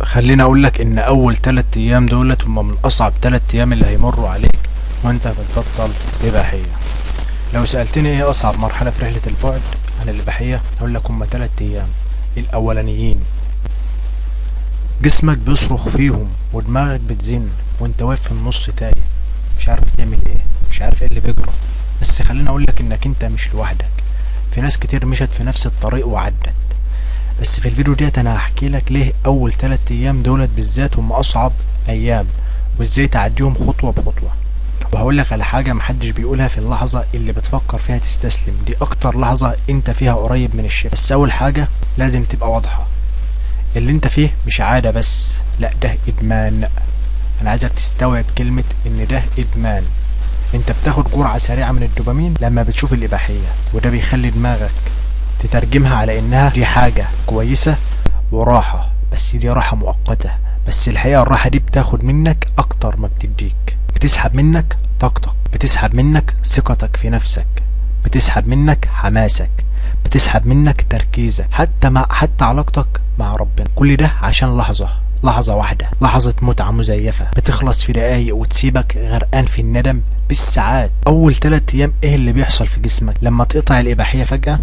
خليني اقول لك ان اول 3 ايام دولت هم من اصعب 3 ايام اللي هيمروا عليك وانت بتبطل اباحية. لو سألتني ايه اصعب مرحلة في رحلة البعد عن الاباحية هقول لك هم 3 ايام الاولانيين. جسمك بيصرخ فيهم ودماغك بتزن وانت واقف في النص تايه، مش عارف تعمل ايه، مش عارف ايه اللي بيجرى. بس خليني اقول لك انك انت مش لوحدك، في ناس كتير مشت في نفس الطريق وعدت. بس في الفيديو ديت انا هحكي لك ليه اول 3 ايام دولت بالذات هم اصعب ايام وازاي تعديهم خطوة بخطوة. وهقول لك على حاجة محدش بيقولها في اللحظة اللي بتفكر فيها تستسلم، دي اكتر لحظة انت فيها قريب من الشفاء. بس اول حاجة لازم تبقى واضحة، اللي انت فيه مش عادة بس، لا ده ادمان. انا عايزك تستوعب كلمة ان ده ادمان. انت بتاخد جرعة سريعة من الدوبامين لما بتشوف الاباحية، وده بيخلي دماغك تترجمها على انها دي حاجة كويسة وراحة، بس دي راحة مؤقتة. بس الحقيقة الراحة دي بتاخد منك اكتر ما بتديك، بتسحب منك طاقتك، بتسحب منك ثقتك في نفسك، بتسحب منك حماسك، بتسحب منك تركيزك، حتى علاقتك مع ربنا. كل ده عشان لحظة واحدة، لحظة متعة مزيفة بتخلص في دقايق وتسيبك غرقان في الندم بالساعات. اول 3 ايام ايه اللي بيحصل في جسمك لما تقطع الاباحية فجأة؟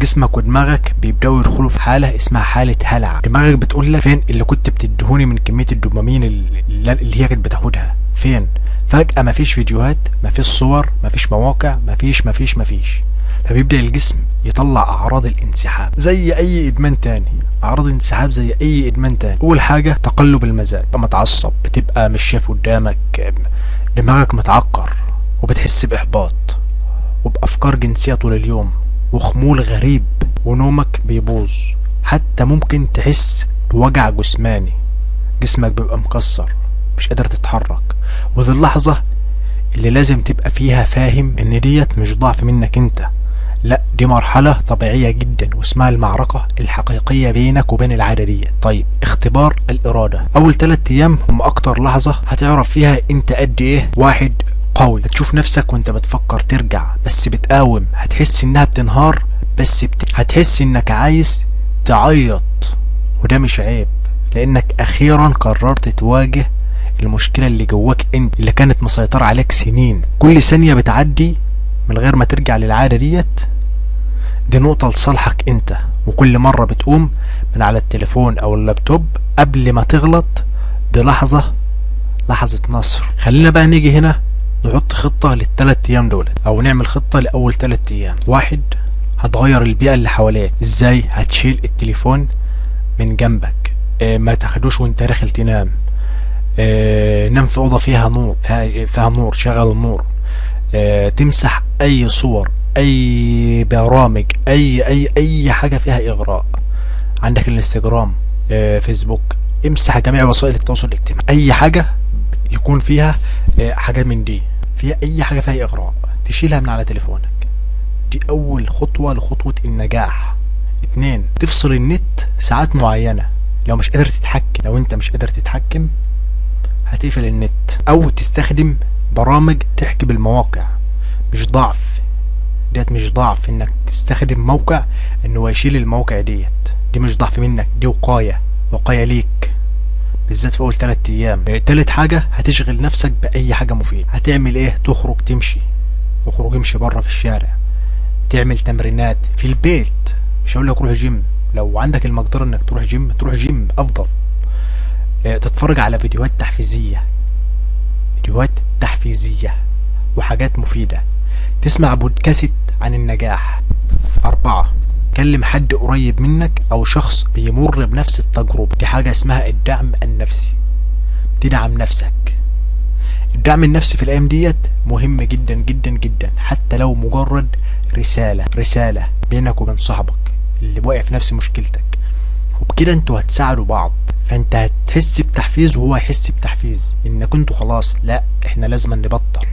جسمك ودماغك بيبداوا يدخلوا في حالة اسمها حالة هلع. دماغك بتقول لك فين اللي كنت بتدهوني من كمية الدوبامين اللي هي كانت بتاخدها؟ فين؟ فجأة مفيش فيديوهات، مفيش صور، مفيش مواقع، مفيش. فبيبدأ الجسم يطلع اعراض الانسحاب زي اي ادمان تاني، اعراض انسحاب زي اي ادمان تاني. اول حاجة تقلب المزاج، بتبقى متعصب، بتبقى مش شايف قدامك، دماغك متعكر وبتحس باحباط وبافكار جنسية طول اليوم وخمول غريب، ونومك بيبوظ، حتى ممكن تحس بوجع جسماني، جسمك بيبقى مكسر، مش قادر تتحرك. ودي اللحظة اللي لازم تبقى فيها فاهم ان ديت مش ضعف منك انت، لا دي مرحلة طبيعية جدا واسمها المعركة الحقيقية بينك وبين العادة دي. طيب اختبار الإرادة. أول 3 أيام هم أكتر لحظة هتعرف فيها أنت قد إيه واحد قوي. هتشوف نفسك وأنت بتفكر ترجع بس بتقاوم، هتحس إنها بتنهار بس هتحس إنك عايز تعيط، وده مش عيب لأنك أخيرا قررت تواجه المشكلة اللي جواك أنت اللي كانت مسيطرة عليك سنين. كل ثانية بتعدي من غير ما ترجع للعادة دي نقطة لصالحك انت، وكل مرة بتقوم من على التليفون او اللابتوب قبل ما تغلط دي لحظة نصر. خلينا بقى نيجي هنا نحط خطة لل3 ايام دول، او نعمل خطة لأول 3 ايام. 1. هتغير البيئة اللي حواليك. ازاي؟ هتشيل التليفون من جنبك، ما تاخدوش وانت داخل تنام، نام في اوضة فيها نور، شغل النور، تمسح اي صور، اي برامج، اي حاجة فيها اغراء. عندك الانستجرام، فيسبوك، امسح جميع وسائل التواصل الاجتماعي. اي حاجة يكون فيها حاجة من دي، فيها اي حاجة فيها اغراء تشيلها من على تليفونك. دي اول خطوة لخطوة النجاح. 2. تفصل النت ساعات معينة. لو انت مش قادر تتحكم هتقفل النت، او تستخدم برامج تحكي بالمواقع. مش ضعف انك تستخدم موقع انه يشيل الموقع دي مش ضعف منك، دي وقاية ليك بالذات في اول 3 ايام. 3 حاجة هتشغل نفسك باي حاجة مفيدة. هتعمل ايه؟ تخرج تمشي، امشي بره في الشارع، تعمل تمرينات في البيت. مش هقول لك روح جيم، لو عندك المقدرة انك تروح جيم افضل. تتفرج على فيديوهات تحفيزية وحاجات مفيدة، تسمع بودكاست عن النجاح. 4. كلم حد قريب منك او شخص بيمر بنفس التجربة. دي حاجة اسمها الدعم النفسي، تدعم نفسك. الدعم النفسي في الايام ديت مهم جدا جدا جدا، حتى لو مجرد رسالة بينك وبين صاحبك اللي واقع في نفس مشكلتك، وبكده انتوا هتساعدوا بعض. فانت هتحس بتحفيز وهو هيحس بتحفيز انك انتوا خلاص، لا احنا لازم نبطل،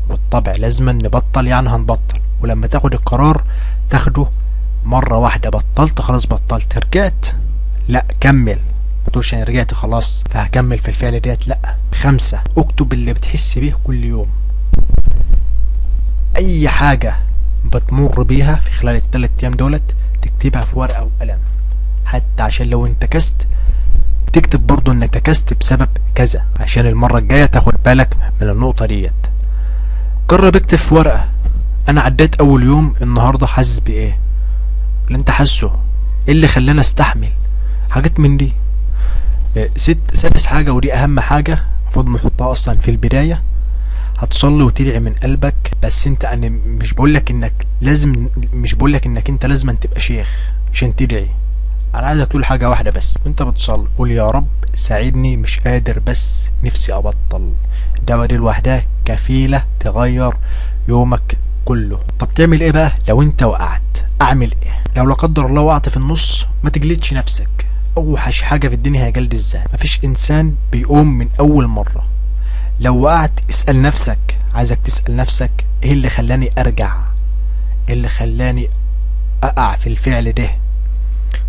بالطبع لازم نبطل، يعني هنبطل. ولما تاخد القرار تاخده مرة واحدة. بطلت خلاص، بطلت، رجعت، لا كمل، ما تقولش انا رجعت خلاص فهكمل في الفعل ديت، لا. 5. اكتب اللي بتحس بيه كل يوم. اي حاجة بتمر بيها في خلال ال3 ايام دولت تكتبها في ورقة وقلم. حتى عشان لو انتكست تكتب برضو انك انتكست بسبب كذا، عشان المرة الجاية تاخد بالك من النقطة ديت. جرب اكتب في ورقة انا عديت اول يوم النهاردة حاسس بايه، اللي انت حاسه، ايه اللي خلاني استحمل، حاجات من دي. سادس حاجة ودي اهم حاجة المفروض نحطها اصلا في البداية، هتصلي وتدعي من قلبك. بس انت، انا مش بقولك انك انت لازم تبقى شيخ عشان تدعي. انا عايزك تقول حاجة واحدة بس وانت بتصلي، قول يا رب ساعدني مش قادر بس نفسي ابطل. الدعوة دي لوحدها كفيلة تغير يومك كله. طب تعمل ايه بقى لو انت وقعت؟ اعمل ايه لو لا قدر الله وقعت في النص؟ ما تجلدش نفسك. اوحش حاجة في الدنيا هي جلد الذات. مفيش انسان بيقوم من اول مرة. لو وقعت اسأل نفسك، عايزك تسأل نفسك ايه اللي خلاني ارجع، ايه اللي خلاني اقع في الفعل ده.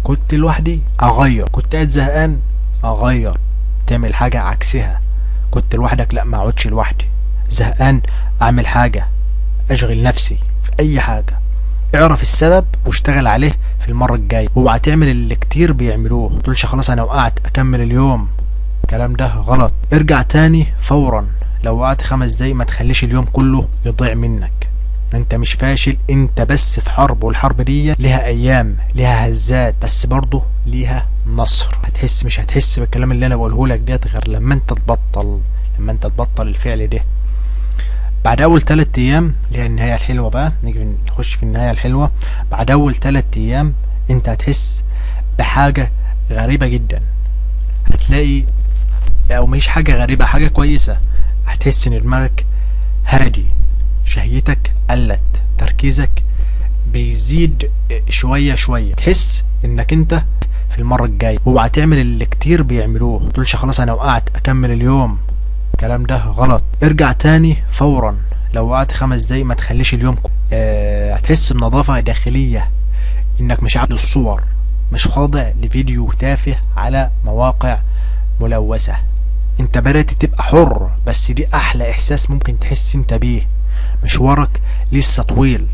كنت لوحدي اغير، كنت قاعد زهقان اغير، تعمل حاجة عكسها. كنت لوحدك، لا ما اقعدش لوحدي. زهقان اعمل حاجة، اشغل نفسي في اي حاجة. اعرف السبب واشتغل عليه في المرة الجاية. اوعى تعمل اللي كتير بيعملوه، متقولش خلاص انا وقعت اكمل اليوم، الكلام ده غلط. ارجع تاني فورا. لو وقعت 5 دقايق ما تخليش اليوم كله يضيع منك. انت مش فاشل، انت بس في حرب، والحرب دي ليها ايام، ليها هزات، بس برضه ليها نصر. مش هتحس بالكلام اللي انا بقوله لك ديت غير لما انت تبطل الفعل ده. بعد اول 3 ايام اللي هي النهايه الحلوه بقى، نيجي نخش في النهايه الحلوه. بعد اول 3 ايام انت هتحس بحاجه غريبه جدا. هتلاقي، او مش حاجه غريبه، حاجه كويسه. هتحس ان دماغك هادي، شهيتك قلت، تركيزك بيزيد شويه شويه. تحس انك انت في المره الجايه. اوعى تعمل اللي كتير بيعملوه، متقولش خلاص انا وقعت اكمل اليوم، الكلام ده غلط. ارجع تاني فورا. لو وقعت 5 دقايق ما تخليش اليوم هتحس بنظافه داخليه، انك مش عامل الصور، مش خاضع لفيديو تافه على مواقع ملوثه. انت بدأت تبقى حر، بس دي احلى احساس ممكن تحس انت بيه. مشوارك لسه طويل،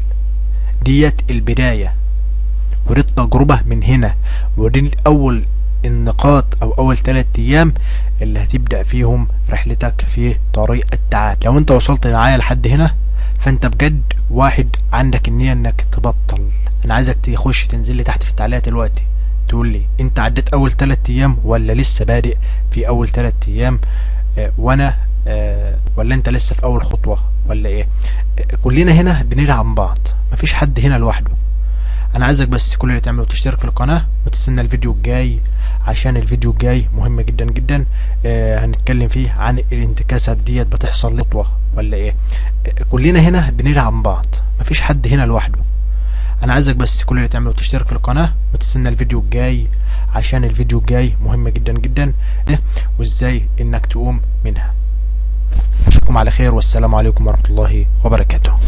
ديت البداية ودي التجربة من هنا، ودي اول النقاط او اول 3 ايام اللي هتبدأ فيهم رحلتك في طريق التعافي. لو انت وصلت معايا لحد هنا فانت بجد واحد عندك النية انك تبطل. انا عايزك تخش تنزل لي تحت في التعليقات دلوقتي تقول لي انت عديت اول 3 ايام ولا لسه بادئ في اول 3 ايام، ولا انت لسه في اول خطوة ولا ايه. كلنا هنا بندعم بعض، مفيش حد هنا لوحده. انا عايزك بس كل اللي تعمله تشترك في القناة وتستنى الفيديو الجاي، عشان الفيديو الجاي مهم جدا جدا. هنتكلم فيه عن الانتكاسة ديت بتحصل خطوة ولا ايه. كلنا هنا بندعم بعض، مفيش حد هنا لوحده. انا عايزك بس كل اللي تعمله تشترك في القناة وتستنى الفيديو الجاي، عشان الفيديو الجاي مهم جدا جدا، وازاي انك تقوم منها. اشوفكم على خير، والسلام عليكم ورحمة الله وبركاته.